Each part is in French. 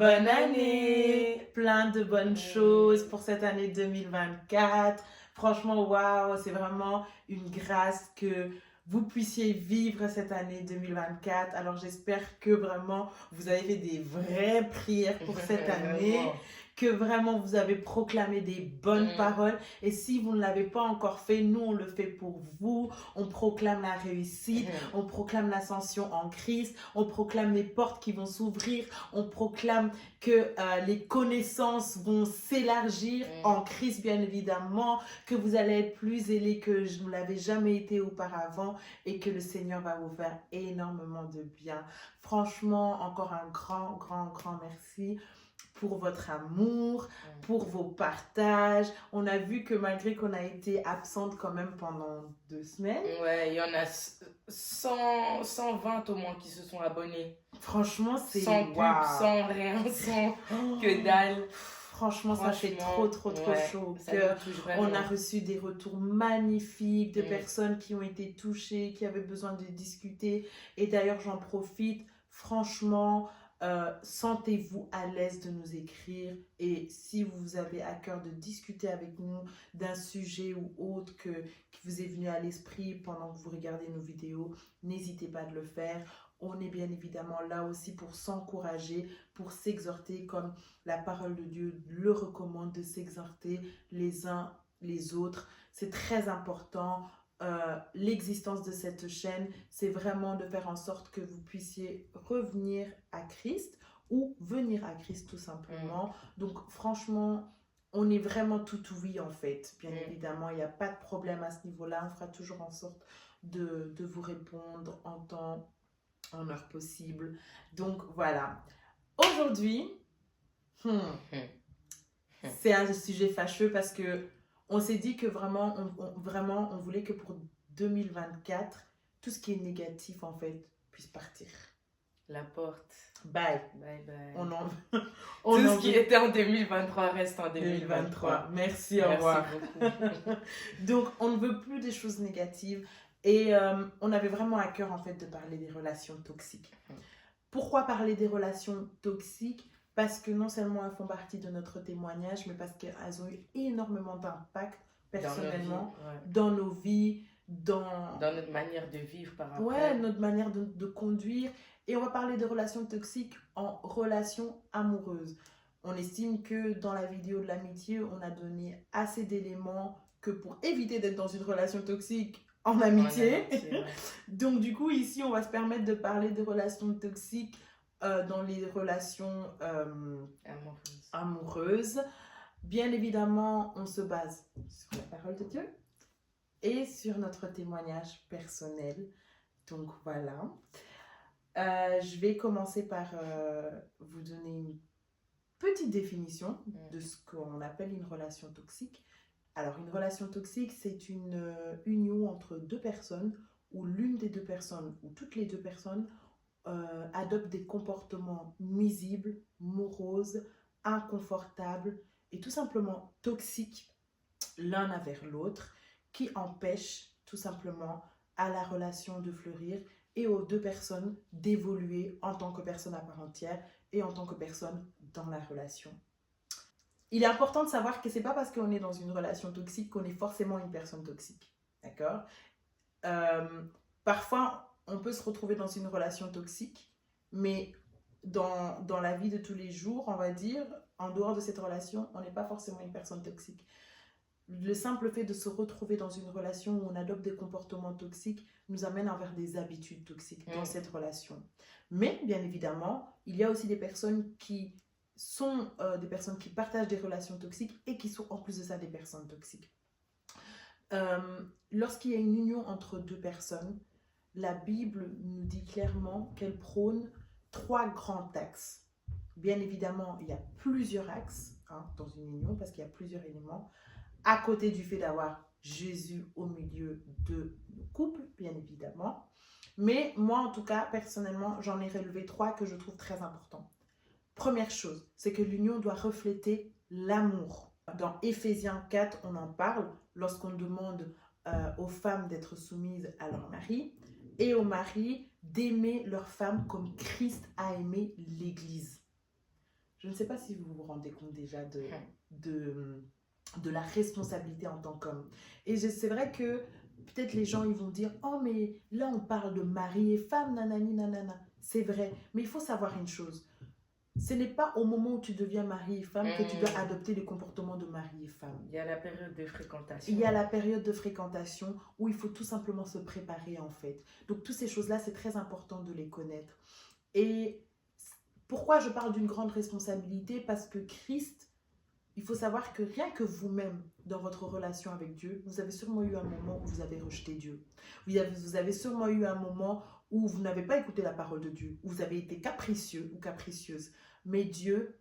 Bonne année! Plein de bonnes choses pour cette année 2024. Franchement, waouh, c'est vraiment une grâce que vous puissiez vivre cette année 2024. Alors, j'espère que vraiment vous avez fait des vraies prières pour cette année, Vraiment. que vraiment vous avez proclamé des bonnes paroles. Et si vous ne l'avez pas encore fait, nous, on le fait pour vous. On proclame la réussite, on proclame l'ascension en Christ, on proclame les portes qui vont s'ouvrir, on proclame que les connaissances vont s'élargir en Christ, bien évidemment, que vous allez être plus zélés que je ne l'avais jamais été auparavant et que le Seigneur va vous faire énormément de bien. Franchement, encore un grand, grand, grand merci pour votre amour, pour vos partages. On a vu que malgré qu'on a été absente quand même pendant 2 semaines. Ouais, il y en a 120 au moins qui se sont abonnés. Franchement, c'est sans pub, sans rien, sans que dalle. Franchement, ça fait trop chaud au cœur. On a reçu des retours magnifiques de personnes qui ont été touchées, qui avaient besoin de discuter. Et d'ailleurs, j'en profite. Franchement, sentez-vous à l'aise de nous écrire. Et si vous avez à cœur de discuter avec nous d'un sujet ou autre qui vous est venu à l'esprit pendant que vous regardez nos vidéos, n'hésitez pas de le faire. On est bien évidemment là aussi pour s'encourager, pour s'exhorter, comme la parole de Dieu le recommande, de s'exhorter les uns les autres. C'est très important. L'existence de cette chaîne, c'est vraiment de faire en sorte que vous puissiez revenir à Christ ou venir à Christ tout simplement. Donc franchement, on est vraiment tout oui en fait. Bien évidemment, il n'y a pas de problème à ce niveau-là. On fera toujours en sorte de vous répondre en heure possible. Donc voilà. Aujourd'hui, c'est un sujet fâcheux parce que on s'est dit que vraiment on voulait que pour 2024, tout ce qui est négatif en fait puisse partir. La porte. Bye. Bye bye. Tout ce qui était en 2023 reste en 2023. Merci, au revoir. Beaucoup. Donc on ne veut plus des choses négatives et on avait vraiment à cœur en fait de parler des relations toxiques. Pourquoi parler des relations toxiques? Parce que non seulement elles font partie de notre témoignage, mais parce qu'elles ont eu énormément d'impact personnellement dans nos vies, dans notre manière de vivre par après. Ouais, notre manière de conduire. Et on va parler de relations toxiques en relations amoureuses. On estime que dans la vidéo de l'amitié, on a donné assez d'éléments que pour éviter d'être dans une relation toxique en amitié. Donc du coup, ici, on va se permettre de parler de relations toxiques dans les relations amoureuses. Bien évidemment, on se base sur la parole de Dieu et sur notre témoignage personnel. Donc voilà. Je vais commencer par vous donner une petite définition de ce qu'on appelle une relation toxique. Alors, une relation toxique, c'est une union entre deux personnes où l'une des deux personnes ou toutes les deux personnes adoptent des comportements nuisibles, moroses, inconfortables et tout simplement toxiques l'un envers l'autre, qui empêchent tout simplement à la relation de fleurir et aux deux personnes d'évoluer en tant que personne à part entière et en tant que personne dans la relation. Il est important de savoir que c'est pas parce qu'on est dans une relation toxique qu'on est forcément une personne toxique. D'accord? Parfois, on peut se retrouver dans une relation toxique, mais dans la vie de tous les jours, on va dire, en dehors de cette relation, on n'est pas forcément une personne toxique. Le simple fait de se retrouver dans une relation où on adopte des comportements toxiques nous amène vers des habitudes toxiques dans cette relation. Mais, bien évidemment, il y a aussi des personnes qui sont des personnes qui partagent des relations toxiques et qui sont en plus de ça des personnes toxiques. Lorsqu'il y a une union entre deux personnes, la Bible nous dit clairement qu'elle prône 3 grands axes. Bien évidemment, il y a plusieurs axes dans une union parce qu'il y a plusieurs éléments. À côté du fait d'avoir Jésus au milieu de nos couples, bien évidemment. Mais moi, en tout cas, personnellement, j'en ai relevé 3 que je trouve très importants. Première chose, c'est que l'union doit refléter l'amour. Dans Éphésiens 4, on en parle lorsqu'on demande aux femmes d'être soumises à leur mari et aux maris d'aimer leur femme comme Christ a aimé l'Église. Je ne sais pas si vous vous rendez compte déjà de la responsabilité en tant qu'homme. Et c'est vrai que peut-être les gens ils vont dire oh mais là on parle de mari et femme nanani nanana. C'est vrai, mais il faut savoir une chose. Ce n'est pas au moment où tu deviens mari et femme que tu dois adopter les comportements de mari et femme. Il y a la période de fréquentation. Il y a la période de fréquentation où il faut tout simplement se préparer en fait. Donc toutes ces choses-là, c'est très important de les connaître. Et pourquoi je parle d'une grande responsabilité? Parce que Christ, il faut savoir que rien que vous-même, dans votre relation avec Dieu, vous avez sûrement eu un moment où vous avez rejeté Dieu. Vous avez sûrement eu un moment où vous n'avez pas écouté la parole de Dieu, où vous avez été capricieux ou capricieuse. Mais Dieu,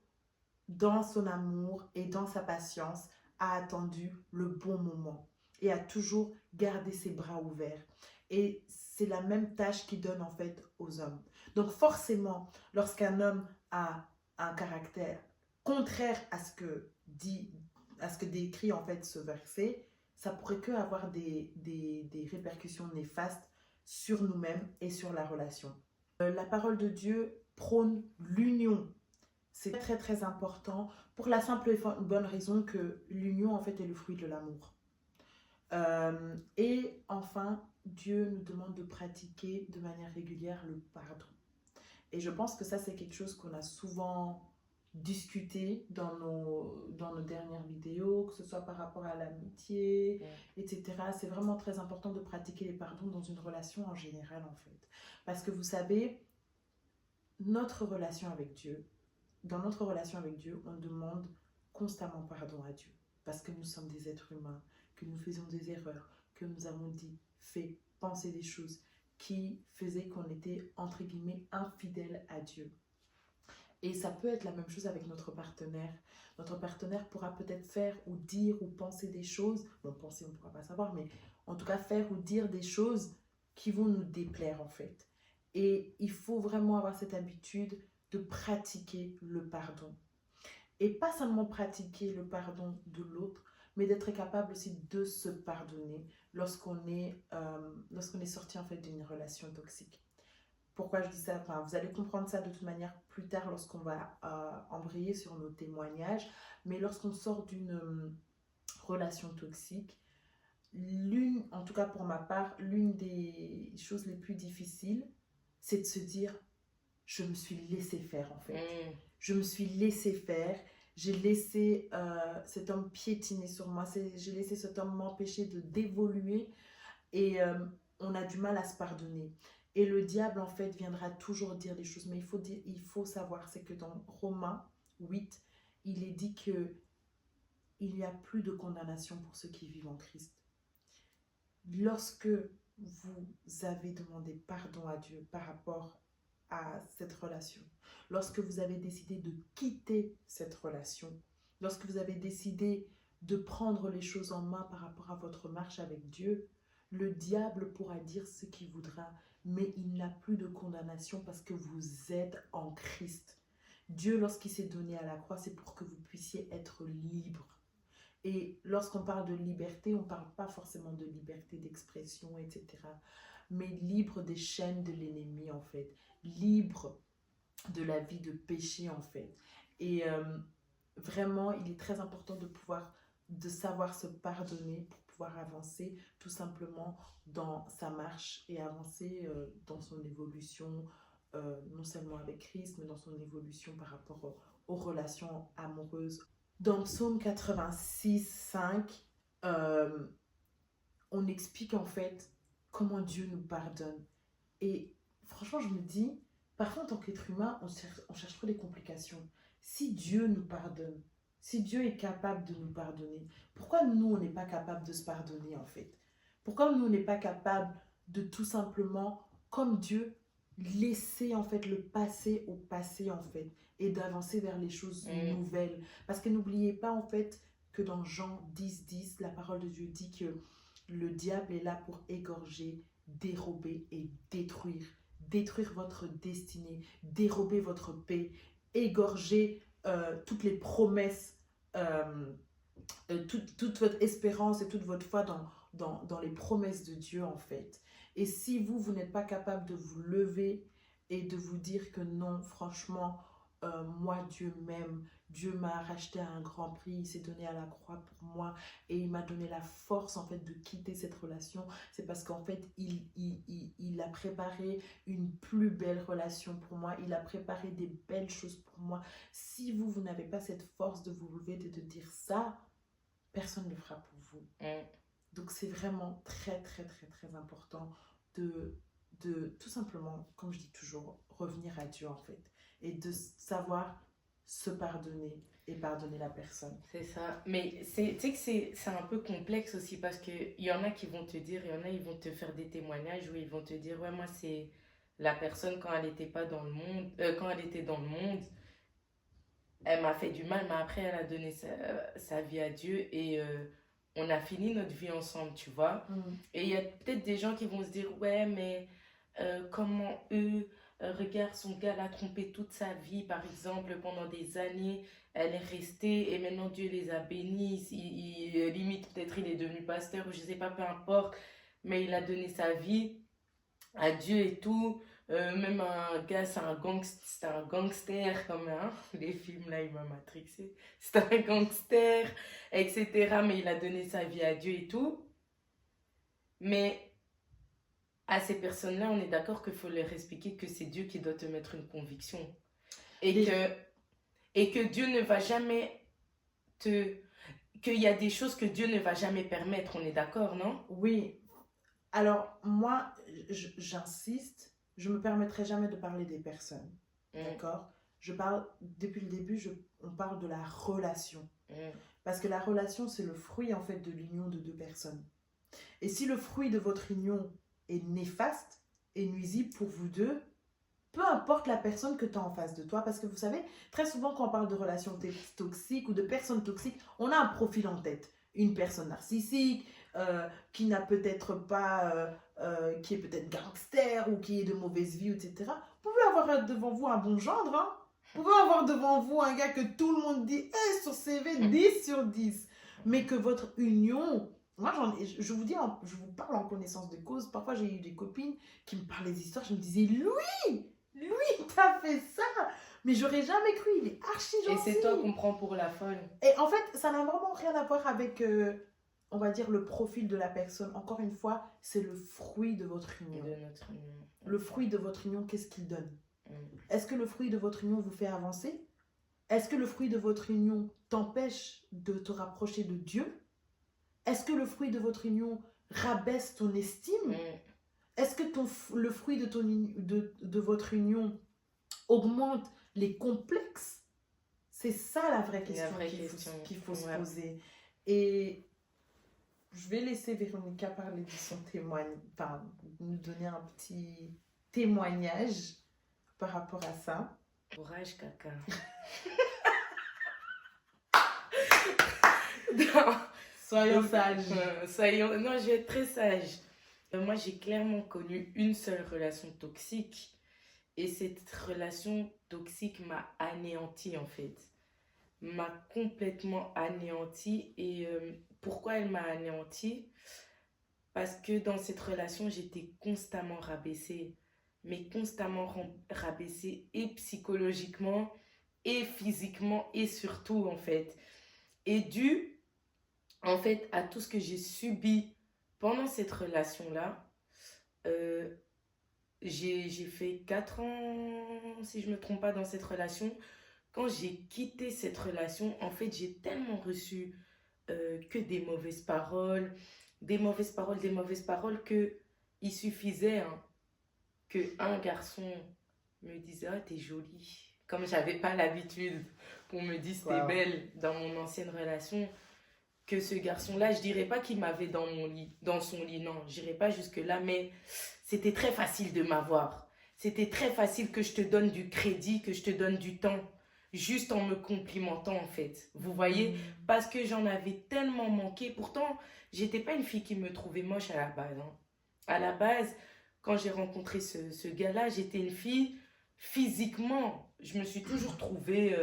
dans son amour et dans sa patience, a attendu le bon moment et a toujours gardé ses bras ouverts. Et c'est la même tâche qu'il donne en fait aux hommes. Donc forcément, lorsqu'un homme a un caractère contraire à ce que décrit en fait ce verset, ça pourrait que avoir des répercussions néfastes sur nous-mêmes et sur la relation. La parole de Dieu prône l'union. C'est très très important pour la simple et bonne raison que l'union en fait est le fruit de l'amour. Et enfin, Dieu nous demande de pratiquer de manière régulière le pardon. Et je pense que ça c'est quelque chose qu'on a souvent discuté dans nos dernières vidéos, que ce soit par rapport à l'amitié, etc. C'est vraiment très important de pratiquer les pardons dans une relation en général en fait. Parce que vous savez, dans notre relation avec Dieu, on demande constamment pardon à Dieu. Parce que nous sommes des êtres humains, que nous faisons des erreurs, que nous avons dit, fait, pensé des choses qui faisaient qu'on était, entre guillemets, infidèles à Dieu. Et ça peut être la même chose avec notre partenaire. Notre partenaire pourra peut-être faire ou dire ou penser des choses, bon, penser on ne pourra pas savoir, mais en tout cas faire ou dire des choses qui vont nous déplaire en fait. Et il faut vraiment avoir cette habitude de pratiquer le pardon. Et pas seulement pratiquer le pardon de l'autre, mais d'être capable aussi de se pardonner lorsqu'on est sorti en fait d'une relation toxique. Pourquoi je dis ça? Enfin, vous allez comprendre ça de toute manière plus tard lorsqu'on va embrayer sur nos témoignages. Mais lorsqu'on sort d'une relation toxique, en tout cas pour ma part, l'une des choses les plus difficiles, c'est de se dire je me suis laissé faire en fait. Je me suis laissé faire. J'ai laissé cet homme piétiner sur moi. J'ai laissé cet homme m'empêcher d'évoluer. Et on a du mal à se pardonner. Et le diable, en fait, viendra toujours dire des choses. Mais il faut savoir, c'est que dans Romains 8, il est dit qu'il n'y a plus de condamnation pour ceux qui vivent en Christ. Lorsque vous avez demandé pardon à Dieu par rapport à cette relation, lorsque vous avez décidé de quitter cette relation, lorsque vous avez décidé de prendre les choses en main par rapport à votre marche avec Dieu, le diable pourra dire ce qu'il voudra, mais il n'a plus de condamnation parce que vous êtes en Christ. Dieu, lorsqu'il s'est donné à la croix, c'est pour que vous puissiez être libre. Et lorsqu'on parle de liberté, on ne parle pas forcément de liberté d'expression, etc. Mais libre des chaînes de l'ennemi, en fait. Libre de la vie de péché, en fait. Et vraiment, il est très important de savoir se pardonner pour pouvoir avancer tout simplement dans sa marche et avancer dans son évolution, non seulement avec Christ, mais dans son évolution par rapport aux relations amoureuses. Dans Psaume 86, 5, on explique en fait comment Dieu nous pardonne. Et franchement, je me dis, parfois en tant qu'être humain, on cherche trop des complications. Si Dieu nous pardonne, si Dieu est capable de nous pardonner, pourquoi nous, on n'est pas capable de se pardonner en fait? Pourquoi nous, on n'est pas capable de tout simplement, comme Dieu, laisser en fait le passé au passé en fait et d'avancer vers les choses nouvelles? Parce que n'oubliez pas en fait que dans Jean 10, 10, la parole de Dieu dit que le diable est là pour égorger, dérober et détruire. Détruire votre destinée, dérober votre paix, égorger toutes les promesses, toute votre espérance et toute votre foi dans les promesses de Dieu en fait. Et si vous n'êtes pas capable de vous lever et de vous dire que non, franchement, moi, Dieu m'aime, Dieu m'a racheté à un grand prix, il s'est donné à la croix pour moi et il m'a donné la force en fait de quitter cette relation. C'est parce qu'en fait, il a préparé une plus belle relation pour moi, il a préparé des belles choses pour moi. Si vous, vous n'avez pas cette force de vous lever et de dire ça, personne ne le fera pour vous. Donc c'est vraiment très très très très important de tout simplement, comme je dis toujours, revenir à Dieu en fait. Et de savoir se pardonner et pardonner la personne. C'est ça. Mais tu sais que c'est un peu complexe aussi parce qu'il y en a qui vont te dire, il y en a ils vont te faire des témoignages où ils vont te dire, ouais, moi c'est la personne quand elle n'était pas dans le monde, quand elle était dans le monde, elle m'a fait du mal, mais après elle a donné sa vie à Dieu et on a fini notre vie ensemble, tu vois. Et il y a peut-être des gens qui vont se dire, ouais, mais comment eux, regarde, son gars l'a trompé toute sa vie, par exemple, pendant des années, elle est restée et maintenant Dieu les a bénis. Limite, peut-être il est devenu pasteur ou je sais pas, peu importe, mais il a donné sa vie à Dieu et tout. Même un gars, c'est un gangster, comme les films là, il m'a matrixé. C'est un gangster, etc. Mais il a donné sa vie à Dieu et tout. Mais à ces personnes-là, on est d'accord qu'il faut leur expliquer que c'est Dieu qui doit te mettre une conviction. Et que Dieu ne va jamais te... Qu'il y a des choses que Dieu ne va jamais permettre, on est d'accord, non? Oui. Alors, moi, j'insiste, je ne me permettrai jamais de parler des personnes. D'accord? Je parle, depuis le début, on parle de la relation. Parce que la relation, c'est le fruit, en fait, de l'union de deux personnes. Et si le fruit de votre union est néfaste et nuisible pour vous deux, peu importe la personne que tu as en face de toi, parce que vous savez, très souvent quand on parle de relations toxiques ou de personnes toxiques, on a un profil en tête. Une personne narcissique, qui n'a peut-être pas, qui est peut-être gangster ou qui est de mauvaise vie, etc. Vous pouvez avoir devant vous un bon gendre, hein? Vous pouvez avoir devant vous un gars que tout le monde dit sur CV 10 sur 10, mais que votre union... Moi, je vous dis, je vous parle en connaissance de cause. Parfois, j'ai eu des copines qui me parlaient des histoires. Je me disais, lui, t'as fait ça. Mais j'aurais jamais cru. Il est archi gentil. Et c'est toi qu'on prend pour la folle. Et en fait, ça n'a vraiment rien à voir avec, on va dire, le profil de la personne. Encore une fois, c'est le fruit de votre union. De notre union. Le fruit de votre union, qu'est-ce qu'il donne? Est-ce que le fruit de votre union vous fait avancer? Est-ce que le fruit de votre union t'empêche de te rapprocher de Dieu? Est-ce que le fruit de votre union rabaisse ton estime? Est-ce que le fruit de votre union augmente les complexes? C'est ça la vraie question qu'il faut se poser. Et je vais laisser Véronica parler de son témoignage, enfin, nous donner un petit témoignage par rapport à ça. Courage, caca. Soyons sages. Non, je vais être très sage. Moi, j'ai clairement connu une seule relation toxique. Et cette relation toxique m'a anéantie, en fait. M'a complètement anéantie. Et pourquoi elle m'a anéantie? Parce que dans cette relation, j'étais constamment rabaissée. Mais constamment rabaissée et psychologiquement, et physiquement, et surtout, en fait. Et dû, en fait, à tout ce que j'ai subi pendant cette relation-là, j'ai fait 4 ans, si je ne me trompe pas, dans cette relation. Quand j'ai quitté cette relation, en fait, j'ai tellement reçu que des mauvaises paroles, que il suffisait qu'un garçon me dise « Ah, t'es jolie ». Comme j'avais pas l'habitude qu'on me dise « T'es belle » dans mon ancienne relation, que ce garçon-là, je dirais pas qu'il m'avait dans son lit, non, je dirais pas jusque-là, mais c'était très facile de m'avoir. C'était très facile que je te donne du crédit, que je te donne du temps, juste en me complimentant, en fait. Vous voyez? Parce que j'en avais tellement manqué. Pourtant, j'étais pas une fille qui me trouvait moche à la base. À la base, quand j'ai rencontré ce gars-là, j'étais une fille, physiquement, je me suis toujours trouvée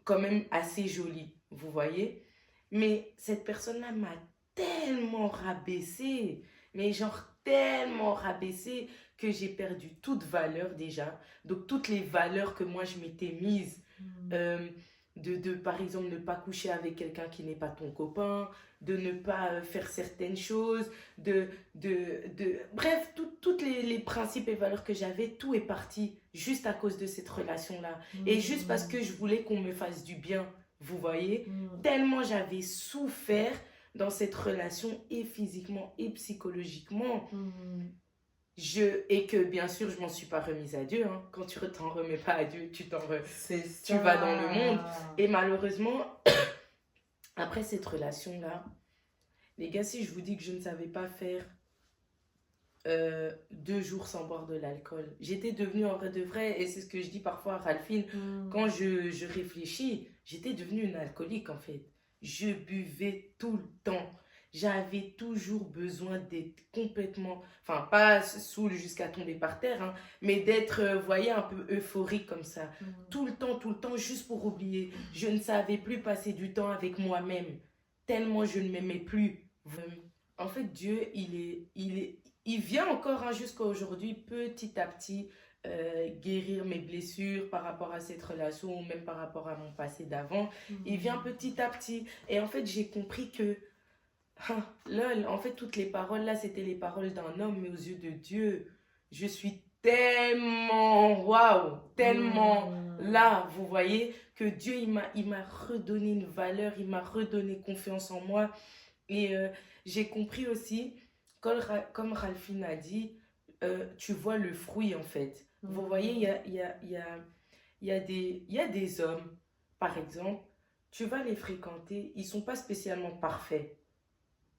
quand même assez jolie, vous voyez? Mais cette personne-là m'a tellement rabaissée, mais genre tellement rabaissé que j'ai perdu toute valeur déjà. Donc, toutes les valeurs que moi, je m'étais mise, par exemple, ne pas coucher avec quelqu'un qui n'est pas ton copain, de ne pas faire certaines choses, bref, toutes les principes et valeurs que j'avais, tout est parti juste à cause de cette relation-là. Et juste parce que je voulais qu'on me fasse du bien, vous voyez, tellement j'avais souffert dans cette relation, et physiquement et psychologiquement. Et que bien sûr, je m'en suis pas remise à Dieu. Hein. Quand tu t'en remets pas à Dieu, tu vas dans le monde. Et malheureusement, après cette relation-là, les gars, si je vous dis que je ne savais pas faire 2 jours sans boire de l'alcool, j'étais devenue en vrai de vrai, et c'est ce que je dis parfois à Ralphine, quand je réfléchis, j'étais devenue une alcoolique en fait. Je buvais tout le temps. J'avais toujours besoin d'être complètement, enfin pas saoul jusqu'à tomber par terre, hein, mais d'être, vous voyez, un peu euphorique comme ça. Tout le temps, juste pour oublier. Je ne savais plus passer du temps avec moi-même, tellement je ne m'aimais plus. En fait, Dieu, il vient encore hein, jusqu'à aujourd'hui, petit à petit, guérir mes blessures par rapport à cette relation ou même par rapport à mon passé d'avant. Il vient petit à petit. Et en fait, j'ai compris que là, en fait, toutes les paroles là, c'était les paroles d'un homme, mais aux yeux de Dieu, je suis tellement, waouh, tellement là, vous voyez, que Dieu, il m'a redonné une valeur, il m'a redonné confiance en moi. Et j'ai compris aussi, comme Ralphine a dit, tu vois le fruit en fait. Vous voyez, il y a des hommes, par exemple, tu vas les fréquenter, ils ne sont pas spécialement parfaits,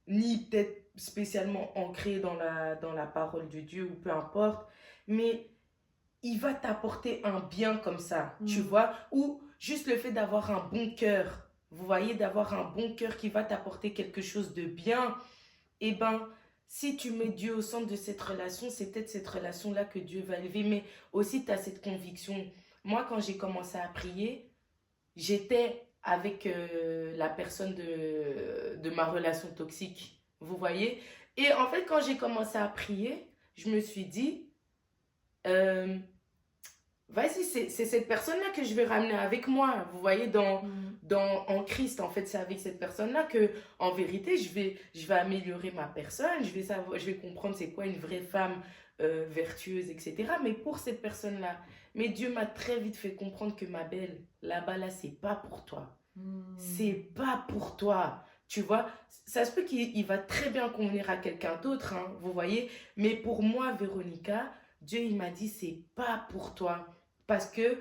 ni peut-être spécialement ancrés dans la parole de Dieu ou peu importe, mais il va t'apporter un bien comme ça, tu vois, ou juste le fait d'avoir un bon cœur, vous voyez, d'avoir un bon cœur qui va t'apporter quelque chose de bien, et ben, si tu mets Dieu au centre de cette relation, c'est peut-être cette relation-là que Dieu va élever, mais aussi tu as cette conviction. Moi, quand j'ai commencé à prier, j'étais avec la personne de ma relation toxique, vous voyez. Et en fait, quand j'ai commencé à prier, je me suis dit, vas-y, c'est cette personne-là que je vais ramener avec moi, vous voyez, en Christ. En fait, c'est avec cette personne-là que, en vérité, je vais améliorer ma personne, je vais comprendre c'est quoi une vraie femme vertueuse, etc. Mais pour cette personne-là, mais Dieu m'a très vite fait comprendre que ma belle, là-bas, là, c'est pas pour toi. C'est pas pour toi. Tu vois, ça se peut qu'il va très bien convenir à quelqu'un d'autre, hein, vous voyez. Mais pour moi, Véronica, Dieu, il m'a dit, c'est pas pour toi. Parce que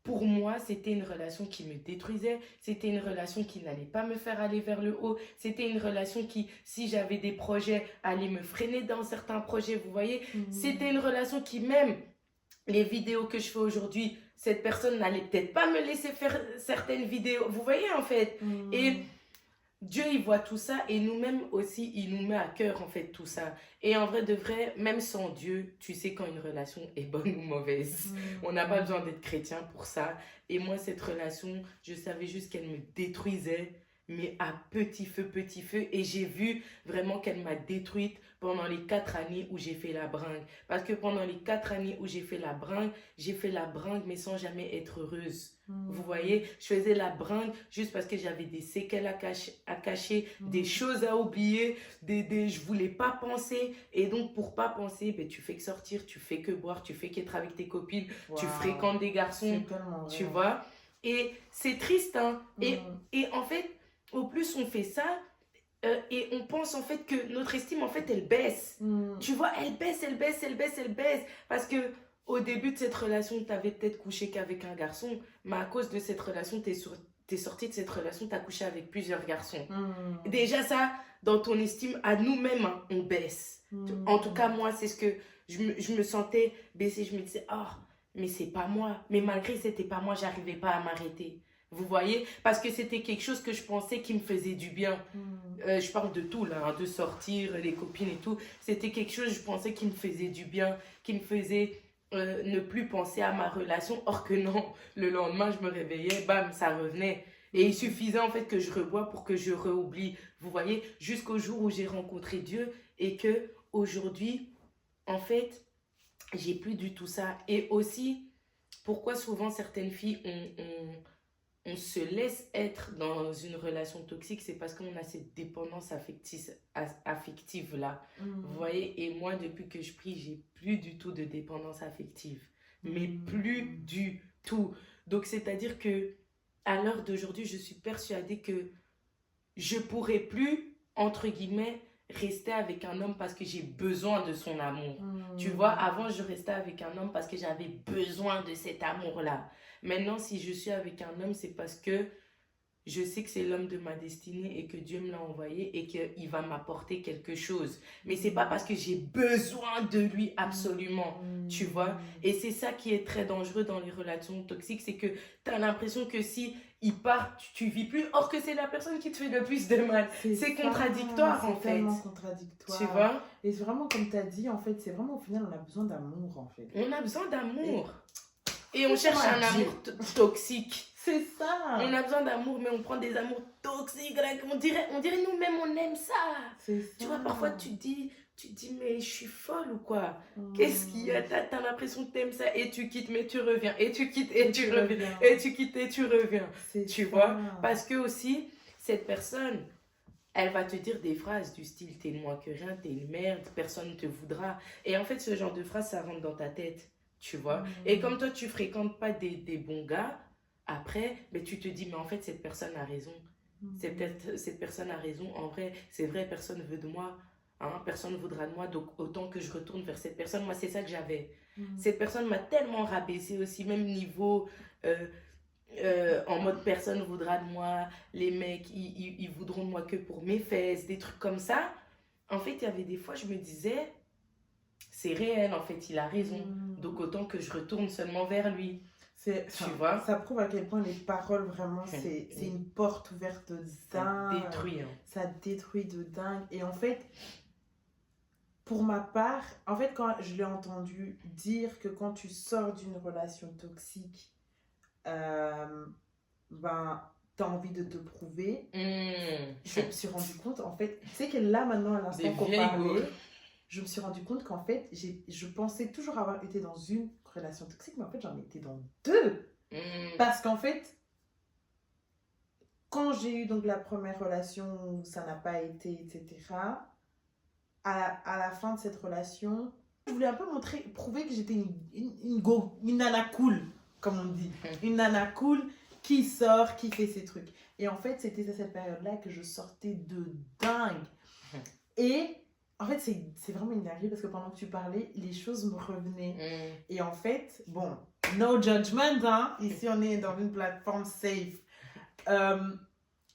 pour moi, c'était une relation qui me détruisait. C'était une relation qui n'allait pas me faire aller vers le haut. C'était une relation qui, si j'avais des projets, allait me freiner dans certains projets, vous voyez. C'était une relation qui, même les vidéos que je fais aujourd'hui, cette personne n'allait peut-être pas me laisser faire certaines vidéos. Vous voyez, en fait. Et Dieu, il voit tout ça et nous-mêmes aussi, il nous met à cœur, en fait, tout ça. Et en vrai de vrai, même sans Dieu, tu sais quand une relation est bonne ou mauvaise. On n'a pas besoin d'être chrétien pour ça. Et moi, cette relation, je savais juste qu'elle me détruisait, mais à petit feu, petit feu. Et j'ai vu vraiment qu'elle m'a détruite pendant les 4 années où j'ai fait la bringue. Parce que pendant les 4 années où j'ai fait la bringue, mais sans jamais être heureuse. Vous voyez, je faisais la bringue juste parce que j'avais des séquelles à cacher, des choses à oublier, je voulais pas penser. Et donc, pour pas penser, ben, tu fais que sortir, tu fais que boire, tu fais qu'être avec tes copines, tu fréquentes des garçons, tu vois. Et c'est triste, hein. Et en fait, au plus on fait ça, et on pense en fait que notre estime, en fait, elle baisse. Tu vois, elle baisse. Parce que au début de cette relation, tu avais peut-être couché qu'avec un garçon, mais à cause de cette relation, t'es sorti de cette relation, tu as couché avec plusieurs garçons. Déjà ça, dans ton estime, à nous-mêmes, hein, on baisse. En tout cas, moi, c'est ce que je me sentais baisser. Je me disais, oh, mais c'est pas moi. Mais malgré que c'était pas moi, j'arrivais pas à m'arrêter. Vous voyez? Parce que c'était quelque chose que je pensais qui me faisait du bien. Je parle de tout, là, hein, de sortir, les copines et tout. C'était quelque chose, je pensais, qui me faisait du bien, qui me faisait ne plus penser à ma relation. Or que non, le lendemain, je me réveillais, bam, ça revenait. Et il suffisait en fait que je rebois pour que je reoublie. Vous voyez? Jusqu'au jour où j'ai rencontré Dieu et que aujourd'hui, en fait, j'ai plus du tout ça. Et aussi, pourquoi souvent certaines filles, on se laisse être dans une relation toxique, c'est parce qu'on a cette dépendance affective là. Vous voyez, et moi, depuis que je prie, j'ai plus du tout de dépendance affective. Mais plus du tout. Donc, c'est-à-dire que à l'heure d'aujourd'hui, je suis persuadée que je pourrais plus, entre guillemets, rester avec un homme parce que j'ai besoin de son amour. Tu vois, avant, je restais avec un homme parce que j'avais besoin de cet amour-là. Maintenant, si je suis avec un homme, c'est parce que je sais que c'est l'homme de ma destinée et que Dieu me l'a envoyé et qu'il va m'apporter quelque chose. Mais c'est pas parce que j'ai besoin de lui absolument, tu vois. Et c'est ça qui est très dangereux dans les relations toxiques, c'est que tu as l'impression que si il part, tu vis plus, or que c'est la personne qui te fait le plus de mal. C'est contradictoire en fait. C'est tellement contradictoire. Tu vois. Et c'est vraiment comme tu as dit, en fait, c'est vraiment au final, on a besoin d'amour en fait. On a besoin d'amour. Et on cherche un amour toxique. C'est ça. On a besoin d'amour, mais on prend des amours toxiques. On dirait nous-mêmes, on aime ça. C'est ça. Tu vois, parfois tu dis, mais je suis folle ou quoi? Qu'est-ce qu'il y a? T'as l'impression que t'aimes ça et tu quittes, mais tu reviens. Et tu quittes et tu reviens. Et tu quittes et tu reviens. Tu vois? Parce que aussi, cette personne, elle va te dire des phrases du style t'es moins que rien, t'es une merde, personne ne te voudra. Et en fait, ce genre de phrases, ça rentre dans ta tête. Tu vois. Et comme toi, tu fréquentes pas des bons gars, après, mais tu te dis, mais en fait, cette personne a raison. Cette personne a raison. En vrai, c'est vrai, personne ne veut de moi. Hein, personne ne voudra de moi. Donc, autant que je retourne vers cette personne. Moi, c'est ça que j'avais. Cette personne m'a tellement rabaissé aussi, même niveau... en mode personne ne voudra de moi. Les mecs, ils voudront de moi que pour mes fesses. Des trucs comme ça. En fait, il y avait des fois, je me disais... C'est réel, en fait, il a raison. Donc, autant que je retourne seulement vers lui. Tu vois, ça prouve à quel point les paroles, vraiment, c'est une porte ouverte de dingue. Ça détruit. Hein. Ça détruit de dingue. Et en fait, pour ma part, en fait, quand je l'ai entendu dire que quand tu sors d'une relation toxique, ben, t'as envie de te prouver. Je me suis rendu compte, en fait, tu sais que là, maintenant, à l'instant qu'on parlait, je me suis rendu compte qu'en fait, je pensais toujours avoir été dans une relation toxique, mais en fait, j'en étais dans deux. Parce qu'en fait, quand j'ai eu donc la première relation où ça n'a pas été, etc., à la fin de cette relation, je voulais un peu prouver que j'étais une nana cool, comme on dit. Une nana cool qui sort, qui fait ses trucs. Et en fait, c'était à cette période-là que je sortais de dingue. Et... en fait, c'est vraiment une dinguerie parce que pendant que tu parlais, les choses me revenaient. Et en fait, bon, no judgment, hein. Ici, on est dans une plateforme safe.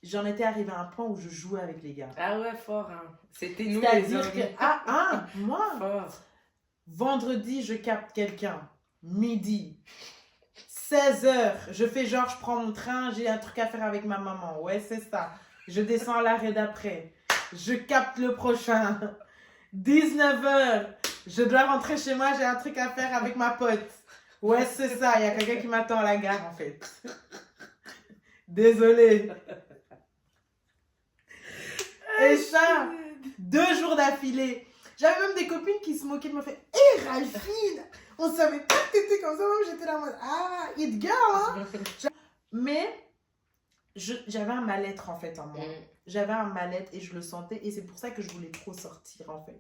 J'en étais arrivée à un point où je jouais avec les gars. Ah ouais, fort, hein. C'était nous les hommes. Moi, fort. Vendredi, je capte quelqu'un. Midi. 16h, je fais genre, je prends mon train, j'ai un truc à faire avec ma maman. Ouais, c'est ça. Je descends à l'arrêt d'après. Je capte le prochain. 19h, je dois rentrer chez moi, j'ai un truc à faire avec ma pote. Ouais, c'est ça, il y a quelqu'un qui m'attend à la gare en fait. Désolée. Et ça, 2 jours d'affilée. J'avais même des copines qui se moquaient de moi, fait hé Ralphine, on savait pas que t'étais comme ça, même j'étais là en mode ah, it girl, hein. Mais j'avais un mal-être en fait en moi. J'avais un mal-être et je le sentais et c'est pour ça que je voulais trop sortir en fait.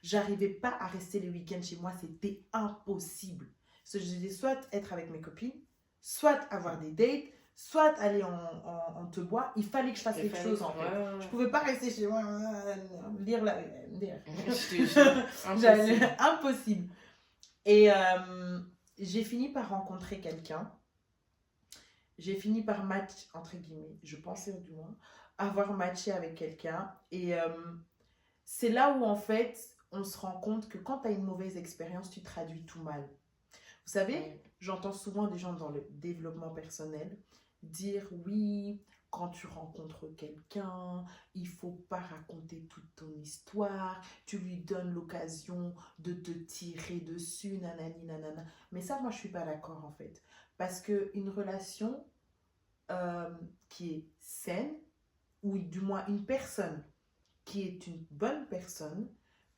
J'arrivais pas à rester les week-ends chez moi, c'était impossible. Parce que je devais soit être avec mes copines, soit avoir des dates, soit aller en te bois. Il fallait que je fasse quelque chose en fait. Je pouvais pas rester chez moi, lire. Impossible. Et j'ai fini par rencontrer quelqu'un. J'ai fini par match, entre guillemets, je pensais du moins, avoir matché avec quelqu'un. Et c'est là où, en fait, on se rend compte que quand tu as une mauvaise expérience, tu traduis tout mal. Vous savez, j'entends souvent des gens dans le développement personnel dire « Oui, quand tu rencontres quelqu'un, il ne faut pas raconter toute ton histoire, tu lui donnes l'occasion de te tirer dessus, nanani, nanana. » Mais ça, moi, je ne suis pas d'accord, en fait. Parce qu'une relation qui est saine, ou du moins une personne qui est une bonne personne,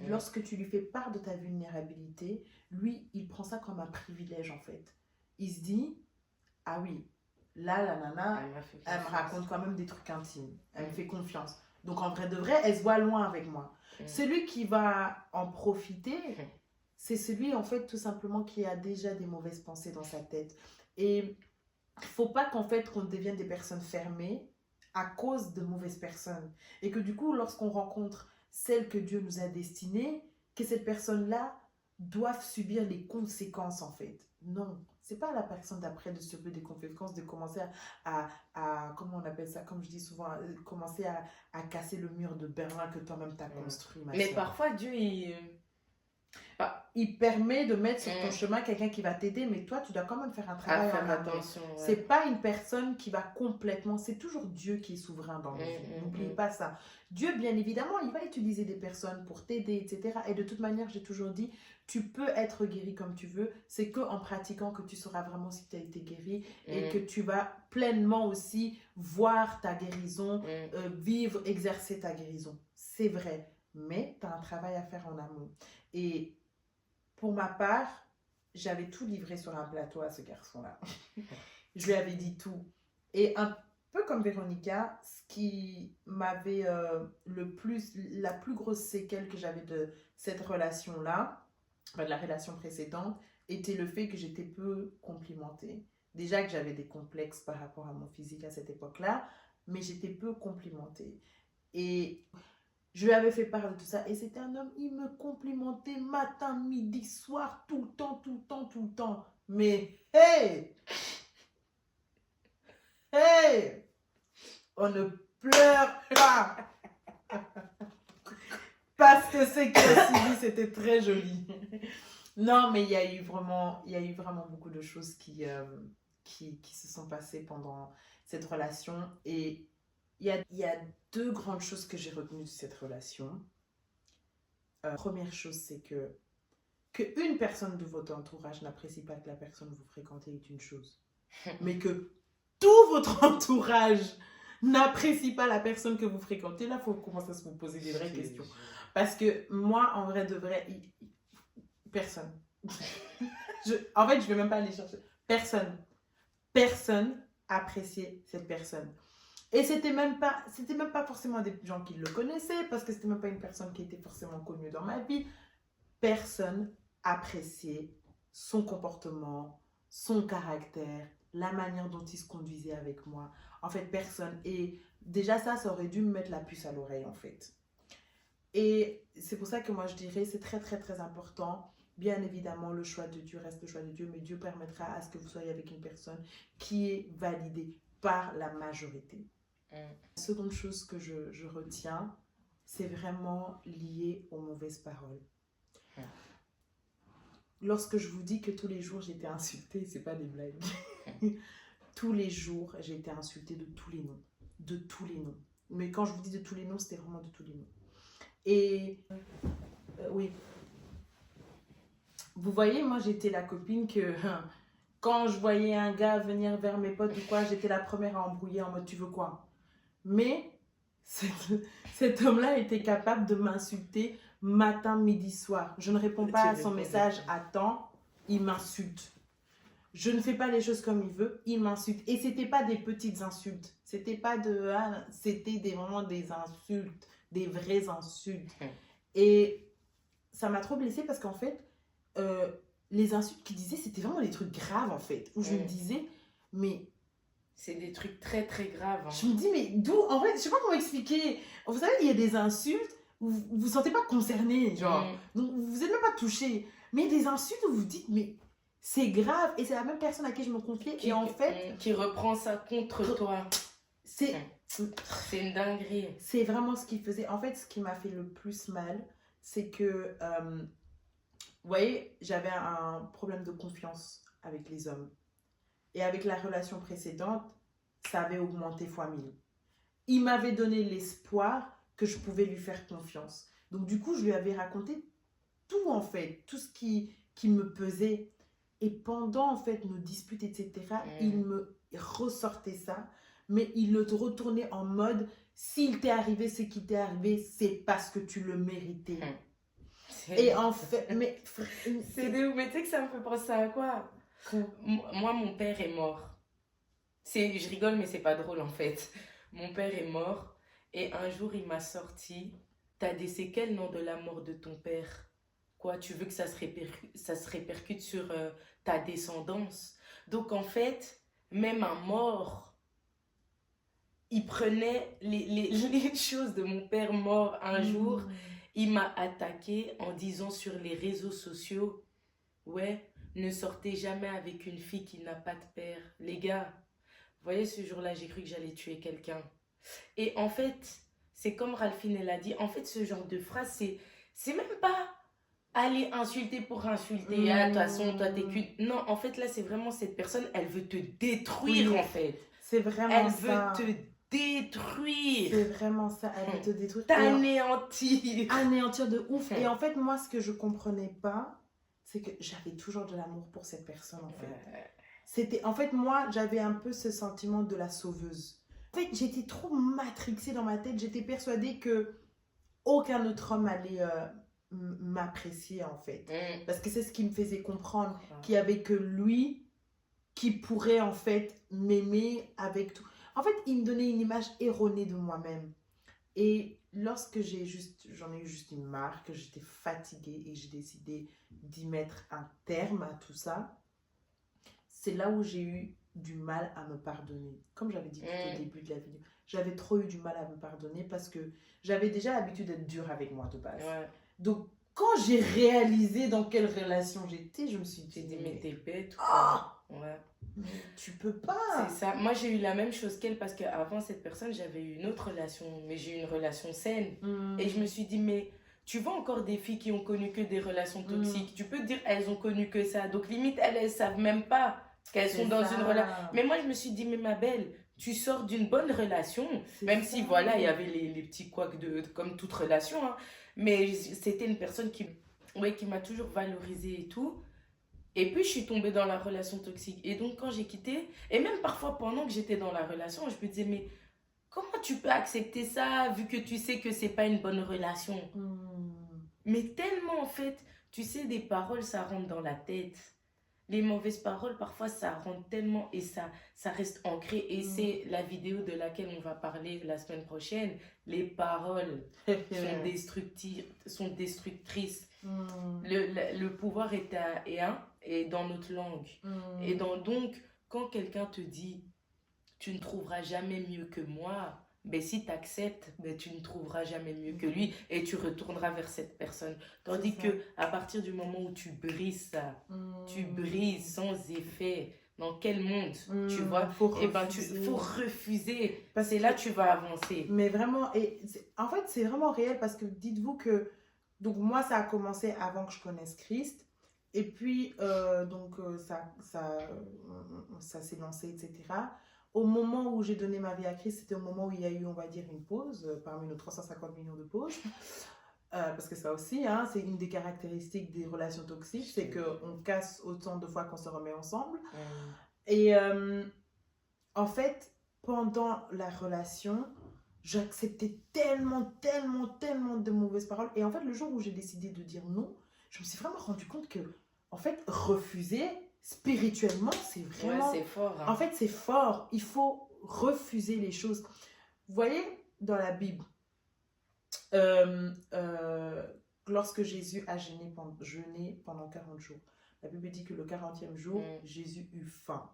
Lorsque tu lui fais part de ta vulnérabilité, lui, il prend ça comme un privilège en fait. Il se dit, ah oui, là, la nana, elle me raconte quand même des trucs intimes. Elle me fait confiance. Donc en vrai de vrai, elle se voit loin avec moi. Celui qui va en profiter, c'est celui en fait tout simplement qui a déjà des mauvaises pensées dans sa tête. Et il ne faut pas qu'en fait qu'on devienne des personnes fermées à cause de mauvaises personnes. Et que du coup, lorsqu'on rencontre celle que Dieu nous a destinée, que cette personne-là doive subir les conséquences en fait. Non, c'est pas à la personne d'après de subir des conséquences, de commencer comment on appelle ça, comme je dis souvent, commencer à casser le mur de Berlin que toi-même t'as construit. Mais soeur. Parfois, Dieu, il permet de mettre sur ton chemin quelqu'un qui va t'aider, mais toi, tu dois quand même faire un travail en amont. C'est pas une personne qui va complètement... C'est toujours Dieu qui est souverain dans nos vies. N'oubliez pas ça. Dieu, bien évidemment, il va utiliser des personnes pour t'aider, etc. Et de toute manière, j'ai toujours dit, tu peux être guéri comme tu veux. C'est qu'en pratiquant que tu sauras vraiment si tu as été guéri et que tu vas pleinement aussi voir ta guérison, vivre, exercer ta guérison. C'est vrai. Mais tu as un travail à faire en amont. Et pour ma part, j'avais tout livré sur un plateau à ce garçon-là. Je lui avais dit tout. Et un peu comme Véronica, ce qui m'avait la plus grosse séquelle que j'avais de cette relation-là, de la relation précédente, était le fait que j'étais peu complimentée. Déjà que j'avais des complexes par rapport à mon physique à cette époque-là, mais j'étais peu complimentée. Et je lui avais fait part de tout ça. Et c'était un homme, il me complimentait matin, midi, soir, tout le temps, tout le temps, tout le temps. Mais, hey! Hey! On ne pleure pas! Parce que c'est que Sylvie, c'était très joli. Non, mais il y a eu vraiment beaucoup de choses qui se sont passées pendant cette relation. Et il y a deux grandes choses que j'ai retenues de cette relation. Première chose, c'est que une personne de votre entourage n'apprécie pas que la personne que vous fréquentez est une chose. Mais que tout votre entourage n'apprécie pas la personne que vous fréquentez, là, il faut commencer à se poser des vraies questions. Parce que moi, en vrai de vrai, personne. En fait, je ne vais même pas aller chercher. Personne appréciait cette personne. Et c'était même pas forcément des gens qui le connaissaient, parce que c'était même pas une personne qui était forcément connue dans ma vie. Personne appréciait son comportement, son caractère, la manière dont il se conduisait avec moi. En fait, personne. Et déjà ça aurait dû me mettre la puce à l'oreille, en fait. Et c'est pour ça que moi, je dirais, c'est très, très, très important. Bien évidemment, le choix de Dieu reste le choix de Dieu, mais Dieu permettra à ce que vous soyez avec une personne qui est validée par la majorité. La seconde chose que je retiens, c'est vraiment lié aux mauvaises paroles. Lorsque je vous dis que tous les jours j'ai été insultée, c'est pas des blagues. Tous les jours j'ai été insultée de tous les noms. De tous les noms. Mais quand je vous dis de tous les noms, c'était vraiment de tous les noms. Et oui. Vous voyez, moi j'étais la copine que quand je voyais un gars venir vers mes potes ou quoi, j'étais la première à embrouiller en mode tu veux quoi? Mais cet homme-là était capable de m'insulter matin, midi, soir. Je ne réponds pas à son message à temps, il m'insulte. Je ne fais pas les choses comme il veut, il m'insulte. Et c'était pas des petites insultes. C'était pas c'était vraiment des insultes, des vraies insultes. Et ça m'a trop blessée parce qu'en fait, les insultes qu'il disait, c'était vraiment des trucs graves en fait. Où je me disais, mais... C'est des trucs très très graves. Hein. Je me dis, mais d'où... En fait, je sais pas comment expliquer. Vous savez, il y a des insultes où vous vous sentez pas concerné, genre. Donc, vous êtes même pas touché. Mais il y a des insultes où vous dites, mais c'est grave. Et c'est la même personne à qui je me confiais. Et en fait... Qui reprend ça contre toi. C'est une dinguerie. C'est vraiment ce qu'il faisait. En fait, ce qui m'a fait le plus mal, c'est que... vous voyez, j'avais un problème de confiance avec les hommes. Et avec la relation précédente, ça avait augmenté fois 1000. Il m'avait donné l'espoir que je pouvais lui faire confiance. Donc du coup, je lui avais raconté tout en fait, tout ce qui me pesait. Et pendant en fait nos disputes, etc., il me ressortait ça, mais il le retournait en mode, s'il t'est arrivé ce qui t'est arrivé, c'est parce que tu le méritais. Et en fait, mais... C'est de ouf, mais tu sais que ça me fait penser à quoi? Moi, mon père est mort. Je rigole, mais c'est pas drôle en fait. Mon père est mort et un jour il m'a sorti. T'as des séquelles, non, de la mort de ton père? Quoi, tu veux que ça se répercute sur ta descendance? Donc en fait, même un mort, il prenait les choses de mon père mort un jour. Il m'a attaqué en disant sur les réseaux sociaux, ouais, ne sortez jamais avec une fille qui n'a pas de père. Les gars, vous voyez, ce jour-là, j'ai cru que j'allais tuer quelqu'un. Et en fait, c'est comme Ralphine, elle a dit, en fait, ce genre de phrase, c'est même pas aller insulter pour insulter. Ah, de toute façon, toi, t'es qu'une... Non, en fait, là, c'est vraiment cette personne, elle veut te détruire, Oui, en fait. c'est vraiment Elle ça. veut te détruire. C'est vraiment ça, elle veut te détruire. T'anéantir. Anéantir de ouf. Et Hum. en fait, moi, ce que je comprenais pas, c'est que j'avais toujours de l'amour pour cette personne, en fait. C'était, en fait, moi, j'avais un peu ce sentiment de la sauveuse. En fait, j'étais trop matrixée dans ma tête. J'étais persuadée que aucun autre homme allait m'apprécier, en fait. Parce que c'est ce qui me faisait comprendre qu'il n'y avait que lui qui pourrait, en fait, m'aimer avec tout. En fait, il me donnait une image erronée de moi-même. Et lorsque j'en ai eu juste une marque, que j'étais fatiguée et j'ai décidé d'y mettre un terme à tout ça, c'est là où j'ai eu du mal à me pardonner. Comme j'avais dit tout au début de la vidéo, j'avais trop eu du mal à me pardonner parce que j'avais déjà l'habitude d'être dure avec moi de base. Ouais. Donc, quand j'ai réalisé dans quelle relation j'étais, je me suis dit, mais t'es bête ou quoi? Ouais. Mais tu peux pas. C'est ça. Moi, j'ai eu la même chose qu'elle parce qu'avant cette personne, j'avais eu une autre relation, mais j'ai eu une relation saine. Et je me suis dit, mais tu vois encore des filles qui ont connu que des relations toxiques. Tu peux te dire, elles ont connu que ça. Donc, limite, elles savent même pas qu'elles sont dans une relation. Mais moi, je me suis dit, mais ma belle, tu sors d'une bonne relation. Même si, voilà, il y avait les petits couacs comme toute relation. Hein. Mais c'était une personne qui m'a toujours valorisée et tout. Et puis, je suis tombée dans la relation toxique. Et donc, quand j'ai quitté, et même parfois pendant que j'étais dans la relation, je me disais, mais comment tu peux accepter ça vu que tu sais que c'est pas une bonne relation? Mais tellement, en fait, tu sais, des paroles, ça rentre dans la tête. Les mauvaises paroles, parfois, ça rentre tellement et ça reste ancré. Et c'est la vidéo de laquelle on va parler la semaine prochaine. Les paroles sont destructrices. Le pouvoir est dans notre langue. Et donc, quand quelqu'un te dit « tu ne trouveras jamais mieux que moi », ben, si tu acceptes, ben, tu ne trouveras jamais mieux que lui et tu retourneras vers cette personne. Tandis que à partir du moment où tu brises ça, tu brises sans effet. Dans quel monde, tu vois? Et ben, faut refuser. Parce que là, tu vas avancer. Mais vraiment, en fait, c'est vraiment réel parce que dites-vous que, donc moi, ça a commencé avant que je connaisse Christ. Et puis, ça s'est lancé, etc. Au moment où j'ai donné ma vie à Christ, c'était au moment où il y a eu, on va dire, une pause, parmi nos 350 millions de pauses. Parce que ça aussi, hein, c'est une des caractéristiques des relations toxiques, c'est qu'on casse autant de fois qu'on se remet ensemble. Et en fait, pendant la relation, j'acceptais tellement de mauvaises paroles. Et en fait, le jour où j'ai décidé de dire non, je me suis vraiment rendu compte que, en fait, refuser spirituellement, c'est vraiment... Ouais, c'est fort. Hein. En fait, c'est fort. Il faut refuser les choses. Vous voyez, dans la Bible, lorsque Jésus a jeûné pendant 40 jours, la Bible dit que le 40e jour, Jésus eut faim.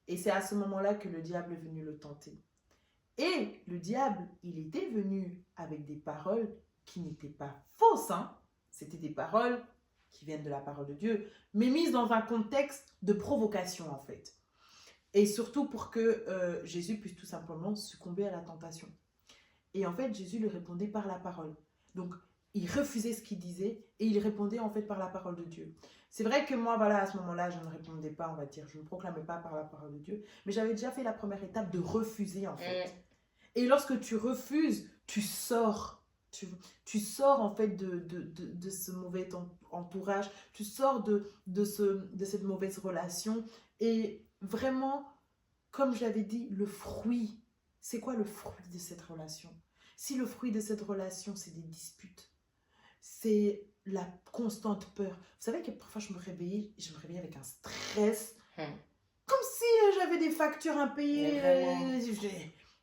Et c'est à ce moment-là que le diable est venu le tenter. Et le diable, il était venu avec des paroles qui n'étaient pas fausses. Hein. C'était des paroles qui viennent de la parole de Dieu, mais mises dans un contexte de provocation en fait. Et surtout pour que Jésus puisse tout simplement succomber à la tentation. Et en fait, Jésus lui répondait par la parole. Donc, il refusait ce qu'il disait et il répondait en fait par la parole de Dieu. C'est vrai que moi, voilà, à ce moment-là, je ne répondais pas, on va dire, je ne proclamais pas par la parole de Dieu, mais j'avais déjà fait la première étape de refuser en fait. Et lorsque tu refuses, tu sors. Tu sors en fait de ce mauvais entourage, tu sors de cette mauvaise relation. Et vraiment, comme je l'avais dit, le fruit, c'est quoi le fruit de cette relation? Si le fruit de cette relation, c'est des disputes, c'est la constante peur. Vous savez que parfois je me réveillais avec un stress, comme si j'avais des factures impayées.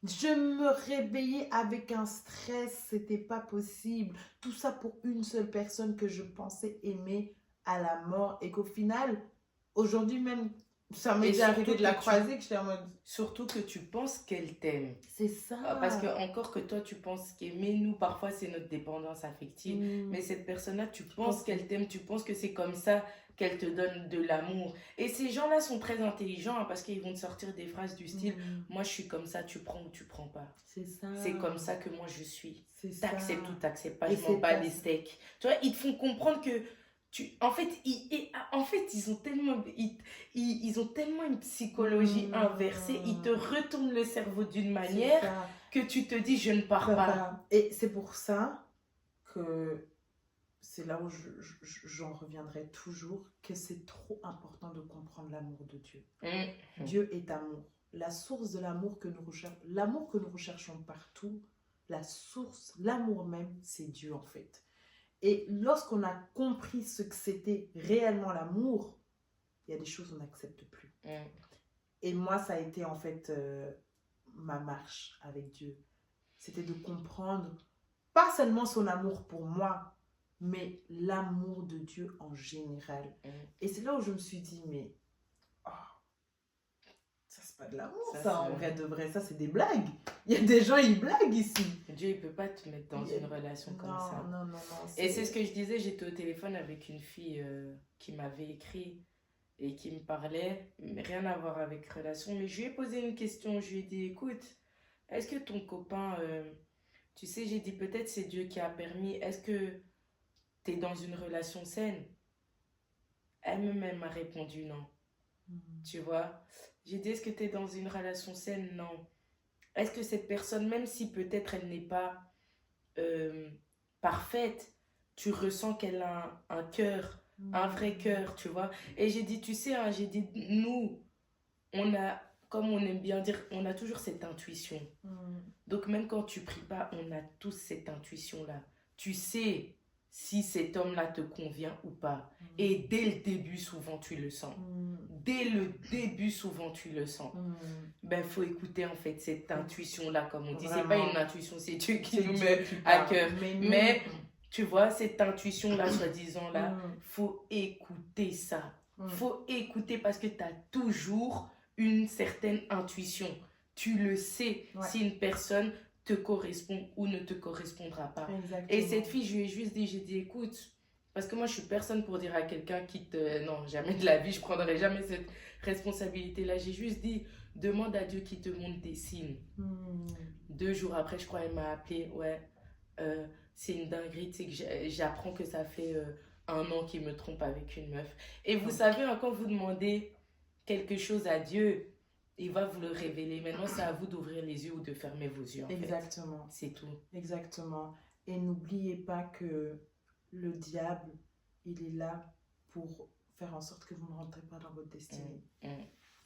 Je me réveillais avec un stress, c'était pas possible. Tout ça pour une seule personne que je pensais aimer à la mort et qu'au final, aujourd'hui même, ça m'est déjà arrivé de la croiser que j'étais en mode... Surtout que tu penses qu'elle t'aime. C'est ça. Parce que encore que toi, tu penses qu'aimer, nous, parfois, c'est notre dépendance affective. Mais cette personne-là, tu penses qu'elle t'aime, tu penses que c'est comme ça qu'elle te donne de l'amour. Et ces gens-là sont très intelligents parce qu'ils vont te sortir des phrases du style « Moi, je suis comme ça, tu prends ou tu prends pas. » C'est ça. C'est comme ça que moi, je suis. T'acceptes ou t'acceptes pas, je m'en bats les steaks. Tu vois, ils te font comprendre que en fait, ils ont tellement une psychologie inversée, ils te retournent le cerveau d'une manière que tu te dis je ne pars pas. Et c'est pour ça que c'est là où j'en reviendrai toujours, que c'est trop important de comprendre l'amour de Dieu. Dieu est amour. La source de l'amour que nous recherchons partout, la source, l'amour même, c'est Dieu en fait. Et lorsqu'on a compris ce que c'était réellement l'amour, il y a des choses qu'on n'accepte plus. Et moi, ça a été en fait ma marche avec Dieu. C'était de comprendre, pas seulement son amour pour moi, mais l'amour de Dieu en général. Et c'est là où je me suis dit, mais ça c'est pas de l'amour, ça en vrai de vrai, ça c'est des blagues. Il y a des gens, ils blaguent ici. Dieu, il peut pas te mettre dans une relation comme ça. Non. Et c'est ce que je disais, j'étais au téléphone avec une fille qui m'avait écrit et qui me parlait, mais rien à voir avec relation. Mais je lui ai posé une question, je lui ai dit, écoute, est-ce que ton copain, tu sais, j'ai dit peut-être c'est Dieu qui a permis, est-ce que tu es dans une relation saine? Elle m'a répondu non. Tu vois? J'ai dit, est-ce que tu es dans une relation saine? Non. Est-ce que cette personne, même si peut-être elle n'est pas parfaite, tu ressens qu'elle a un cœur, un vrai cœur, tu vois? Et j'ai dit, tu sais, hein, j'ai dit, nous, on a, comme on aime bien dire, on a toujours cette intuition. Donc même quand tu pries pas, on a tous cette intuition-là. Tu sais si cet homme-là te convient ou pas. Et dès le début, souvent, tu le sens. Dès le début, souvent, tu le sens. Ben, faut écouter, en fait, cette intuition-là, comme on dit. C'est pas une intuition, c'est Dieu qui nous met à cœur. Mais, tu vois, cette intuition-là, soi-disant, là, faut écouter ça. Faut écouter parce que tu as toujours une certaine intuition. Tu le sais si une personne te correspond ou ne te correspondra pas. Exactement. Et cette fille, je lui ai juste dit, j'ai dit, écoute, parce que moi, je suis personne pour dire à quelqu'un qui te... Non, jamais de la vie, je prendrai jamais cette responsabilité-là. J'ai juste dit, demande à Dieu qu'il te montre des signes. 2 jours après, je crois, elle m'a appelé, c'est une dinguerie, tu sais, que j'apprends que ça fait 1 an qu'il me trompe avec une meuf. Et vous savez, hein, quand vous demandez quelque chose à Dieu, il va vous le révéler. Maintenant, c'est à vous d'ouvrir les yeux ou de fermer vos yeux. Exactement. C'est tout. Exactement. Et n'oubliez pas que le diable, il est là pour faire en sorte que vous ne rentrez pas dans votre destinée.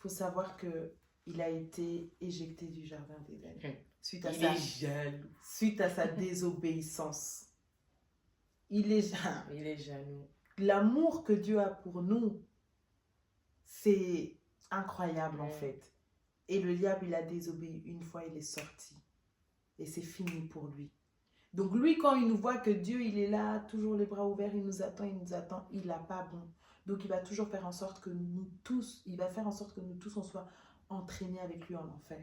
Faut savoir qu'il a été éjecté du jardin d'Éden. Suite à sa désobéissance. Il est jaloux. L'amour que Dieu a pour nous, c'est incroyable en fait. Et le diable, il a désobéi une fois, il est sorti. Et c'est fini pour lui. Donc lui, quand il nous voit que Dieu, il est là, toujours les bras ouverts, il nous attend, il n'a pas bon. Donc il va toujours faire en sorte que nous tous, on soit entraînés avec lui en enfer.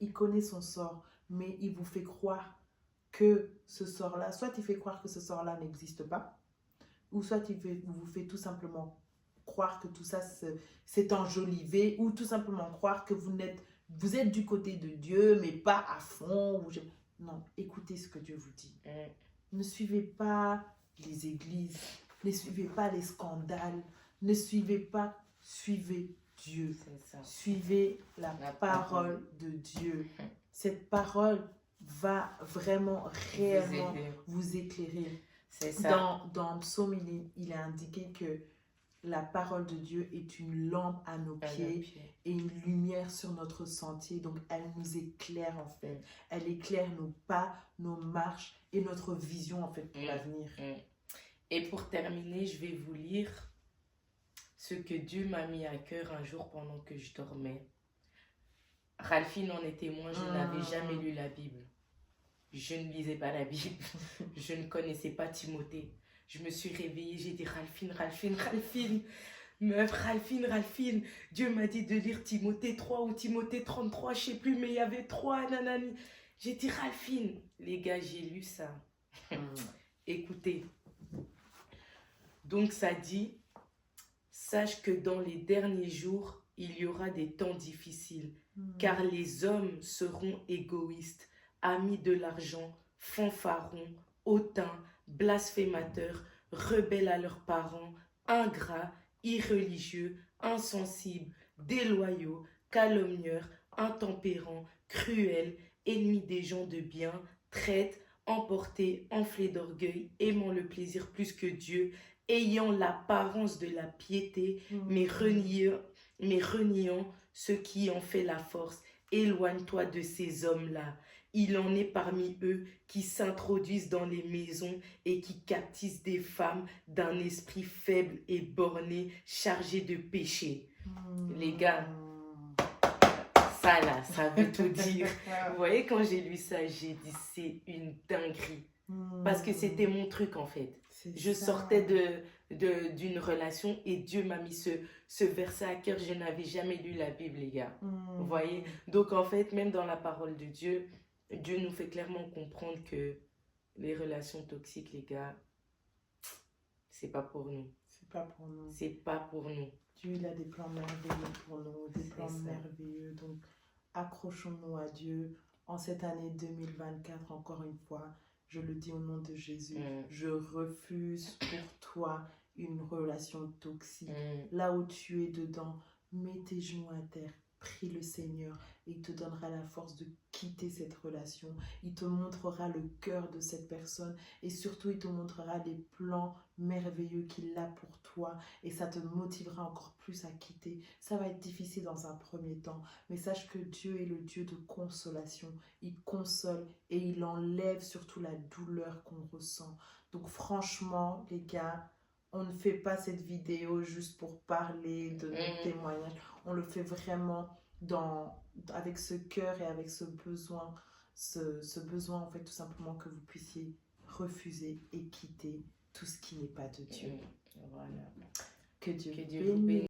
Il connaît son sort, mais il vous fait croire que ce sort-là, soit il fait croire que ce sort-là n'existe pas, ou soit il vous fait tout simplement croire que tout ça c'est enjolivé, ou tout simplement croire que vous êtes du côté de Dieu, mais pas à fond. Non, écoutez ce que Dieu vous dit. Ne suivez pas les églises, ne suivez pas les scandales, ne suivez pas, suivez Dieu. Suivez la parole de Dieu. Cette parole va vraiment, réellement vous éclairer. C'est ça. Dans Psaume, il est indiqué que la parole de Dieu est une lampe à nos pieds et une lumière sur notre sentier. Donc, elle nous éclaire en fait. Elle éclaire nos pas, nos marches et notre vision en fait pour l'avenir. Et pour terminer, je vais vous lire ce que Dieu m'a mis à cœur un jour pendant que je dormais. Ralphine en est témoin, je n'avais jamais lu la Bible. Je ne lisais pas la Bible. Je ne connaissais pas Timothée. Je me suis réveillée, j'ai dit Ralphine, Ralphine, Ralphine. Meuf, Ralphine, Ralphine. Dieu m'a dit de lire Timothée 3 ou Timothée 33, je sais plus, mais il y avait 3, nanani. J'ai dit Ralphine. Les gars, j'ai lu ça. Écoutez. Donc ça dit, sache que dans les derniers jours, il y aura des temps difficiles, car les hommes seront égoïstes, amis de l'argent, fanfarons, hautains, blasphémateurs, rebelles à leurs parents, ingrats, irreligieux, insensibles, déloyaux, calomnieurs, intempérants, cruels, ennemis des gens de bien, traîtres, emportés, enflés d'orgueil, aimant le plaisir plus que Dieu, ayant l'apparence de la piété, mais reniant ce qui en fait la force. Éloigne-toi de ces hommes-là. Il en est parmi eux qui s'introduisent dans les maisons et qui captivent des femmes d'un esprit faible et borné, chargé de péché. Les gars, ça là, ça veut tout dire. Vous voyez, quand j'ai lu ça, j'ai dit c'est une dinguerie. Parce que c'était mon truc en fait. Je sortais d'une relation et Dieu m'a mis ce verset à cœur. Je n'avais jamais lu la Bible, les gars. Vous voyez? Donc en fait, même dans la parole de Dieu, Dieu nous fait clairement comprendre que les relations toxiques, les gars, c'est pas pour nous. C'est pas pour nous. C'est pas pour nous. Dieu, il a des plans merveilleux pour nous, des plans merveilleux. Donc, accrochons-nous à Dieu. En cette année 2024, encore une fois, je le dis au nom de Jésus, je refuse pour toi une relation toxique. Là où tu es dedans, mets tes genoux à terre, prie le Seigneur et il te donnera la force de quitter cette relation. Il te montrera le cœur de cette personne et surtout il te montrera les plans merveilleux qu'il a pour toi et ça te motivera encore plus à quitter. Ça va être difficile dans un premier temps, mais sache que Dieu est le Dieu de consolation. Il console et il enlève surtout la douleur qu'on ressent. Donc franchement, les gars, on ne fait pas cette vidéo juste pour parler de nos témoignages. On le fait vraiment avec ce cœur et avec ce besoin en fait tout simplement que vous puissiez refuser et quitter tout ce qui n'est pas de Dieu. Voilà. Que Dieu vous bénisse.